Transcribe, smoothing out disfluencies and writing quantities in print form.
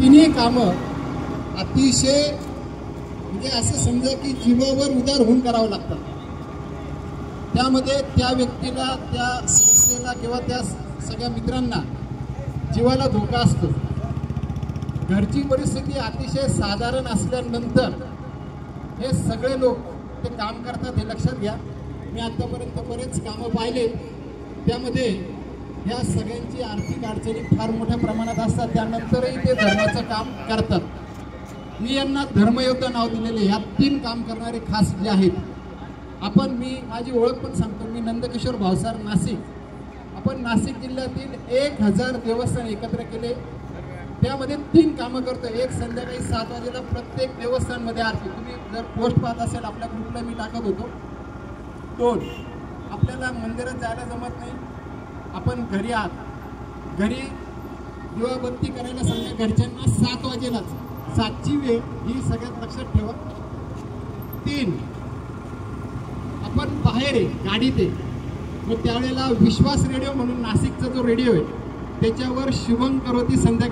तिन्ही कामं अतिशय म्हणजे असं समजा की जीवावर उदार होऊन करावं लागतं। त्यामध्ये त्या व्यक्तीला, त्या संस्थेला किंवा त्या सगळ्या मित्रांना जीवाला धोका असतो। घरची परिस्थिती अतिशय साधारण असल्यानंतर हे सगळे लोक ते काम करतात हे लक्षात घ्या। मी आतापर्यंत बरेच कामं पाहिले, त्यामध्ये ह्या सगळ्यांची आर्थिक अडचणी फार मोठ्या प्रमाणात असतात, त्यानंतरही ते धर्माचं काम करतात। मी यांना धर्मयोद्धा नाव दिलेले। ह्या 3 काम करणारे खास जे आहेत, मी माझी ओळख पण सांगतो, मी नंदकिशोर भावसार, नाशिक। आपण नाशिक जिल्ह्यातील 1000 देवस्थान एकत्र केले, त्यामध्ये 3 कामं करतो। एक, संध्याकाळी 7 वाजेला प्रत्येक देवस्थानमध्ये आरती। तुम्ही जर पोस्ट पाहत असेल आपल्या ग्रुपला मी टाकत होतो। 2, आपल्याला मंदिरात जायला जमत नाही, आपण घरी आहात, घरी दिवाबत्ती करायला सांगा घरच्यांना 7 वाजेलाच, 7ची वेळ ही सगळ्यात लक्षात ठेवा। 3, आपण बाहेर आहे, गाडीत आहे, मग त्यावेळेला विश्वास रेडिओ म्हणून नाशिकचा जो रेडिओ आहे त्याच्यावर शुभं करोती संध्याकाळी